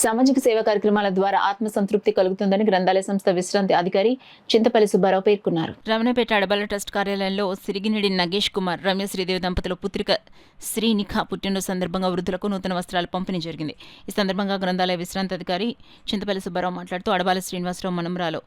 సామాజిక సేవా కార్యక్రమాల ద్వారా ఆత్మ సంతృప్తి కలుగుతుందని గ్రంథాలయ సంస్థ విశ్రాంతి అధికారి చింతపల్లి సుబ్బారావు పేర్కొన్నారు. రమణపేట అడబాల ట్రస్ట్ కార్యాలయంలో సిరిగినిడి నగేష్ కుమార్, రమ్య శ్రీదేవి దంపతుల పుత్రిక శ్రీనిఖ పుట్టినరోజు సందర్భంగా వృద్ధులకు నూతన వస్త్రాలు పంపిణీ జరిగింది. ఈ సందర్భంగా గ్రంథాలయ విశ్రాంతి అధికారి చింతపల్లి సుబ్బారావు మాట్లాడుతూ అడబాల శ్రీనివాసరావు మనమరాలు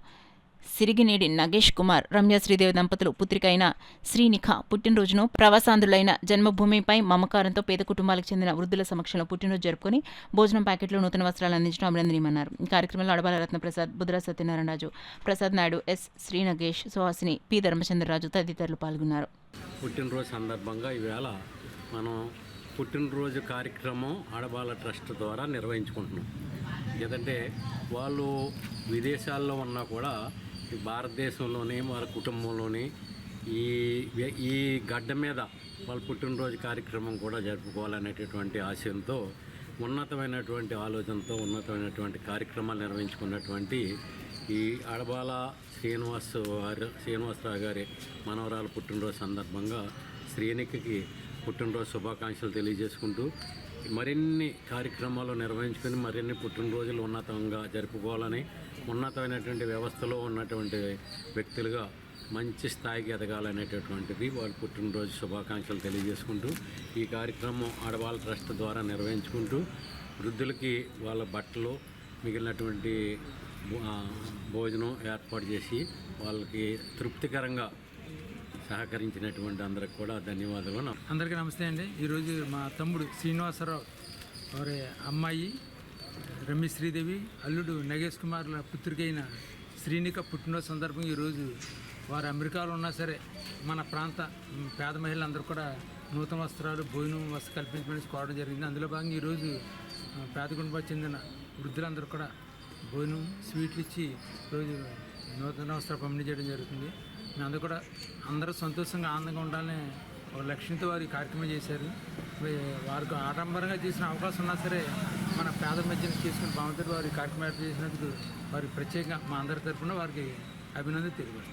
సిరిగినేడి నగేష్ కుమార్, రమ్య శ్రీదేవి దంపతులు పుత్రిక అయిన శ్రీనిఖ పుట్టినరోజును ప్రవాసాంధ్రులైన జన్మభూమిపై మమకారంతో పేద కుటుంబాలకు చెందిన వృద్ధుల సమక్షంలో పుట్టినరోజు జరుపుకొని భోజనం ప్యాకెట్లు నూతన వస్త్రాలు అందించడం అభినందనీయమన్నారు. ఈ కార్యక్రమంలో అడబాల రత్నప్రసాద్, బుద్ర సత్యనారాయణరాజు, ప్రసాద్ నాయుడు, ఎస్ శ్రీ నగేష్, సుహాసిని, పి ధర్మచంద్రరాజు తదితరులు పాల్గొన్నారు. పుట్టినరోజు సందర్భంగా ఈవేళ మనం పుట్టినరోజు కార్యక్రమం అడబాల ట్రస్ట్ ద్వారా నిర్వహించుకుంటున్నాం. ఎందుకంటే వాళ్ళు విదేశాల్లో ఉన్నా కూడా భారతదేశంలోని వాళ్ళ కుటుంబంలోని ఈ గడ్డ మీద వాళ్ళ పుట్టినరోజు కార్యక్రమం కూడా జరుపుకోవాలనేటటువంటి ఆశయంతో ఉన్నతమైనటువంటి ఆలోచనతో ఉన్నతమైనటువంటి కార్యక్రమాలు నిర్వహించుకున్నటువంటి ఈ అడబాల శ్రీనివాసరావు గారి మనవరాలు పుట్టినరోజు సందర్భంగా శ్రీనిఖకి పుట్టినరోజు శుభాకాంక్షలు తెలియజేసుకుంటూ మరిన్ని కార్యక్రమాలు నిర్వహించుకొని మరిన్ని పుట్టినరోజులు ఉన్నతంగా జరుపుకోవాలని, ఉన్నతమైనటువంటి వ్యవస్థలో ఉన్నటువంటి వ్యక్తులుగా మంచి స్థాయికి ఎదగాలనేటటువంటిది వాళ్ళ పుట్టినరోజు శుభాకాంక్షలు తెలియజేసుకుంటూ ఈ కార్యక్రమం అడబాల ట్రస్ట్ ద్వారా నిర్వహించుకుంటూ వృద్ధులకి వాళ్ళ బట్టలు మిగిలినటువంటి భోజనం ఏర్పాటు చేసి వాళ్ళకి తృప్తికరంగా సహకరించినటువంటి అందరికి కూడా ధన్యవాదాలు. అందరికీ నమస్తే అండి. ఈరోజు మా తమ్ముడు శ్రీనివాసరావు వారి అమ్మాయి రమ్య శ్రీదేవి, అల్లుడు నగేష్ కుమార్ల పుత్రికైన శ్రీనిఖ పుట్టినరోజు సందర్భంగా ఈరోజు వారు అమెరికాలో ఉన్నా సరే మన ప్రాంత పేద మహిళలందరూ కూడా నూతన వస్త్రాలు, భోజనం వసతి కల్పించమని కోరడం జరిగింది. అందులో భాగంగా ఈరోజు పేద కుటుంబానికి చెందిన వృద్ధులందరూ కూడా భోజనం, స్వీట్లు ఇచ్చి ఈరోజు నూతన వస్త్రాలు పంపిణీ చేయడం జరుగుతుంది. అందరూ కూడా అందరూ సంతోషంగా ఆనందంగా ఉండాలని ఒక లక్ష్యంతో వారు కార్యక్రమం చేశారు. వారికి ఆడంబరంగా చేసిన అవకాశం ఉన్నా సరే మన పేద మధ్యన చేసుకుని భావంతో వారి కార్యక్రమం చేసినందుకు వారికి ప్రత్యేకంగా మా అందరి తరఫున వారికి అభినందన తెలియజేస్తారు.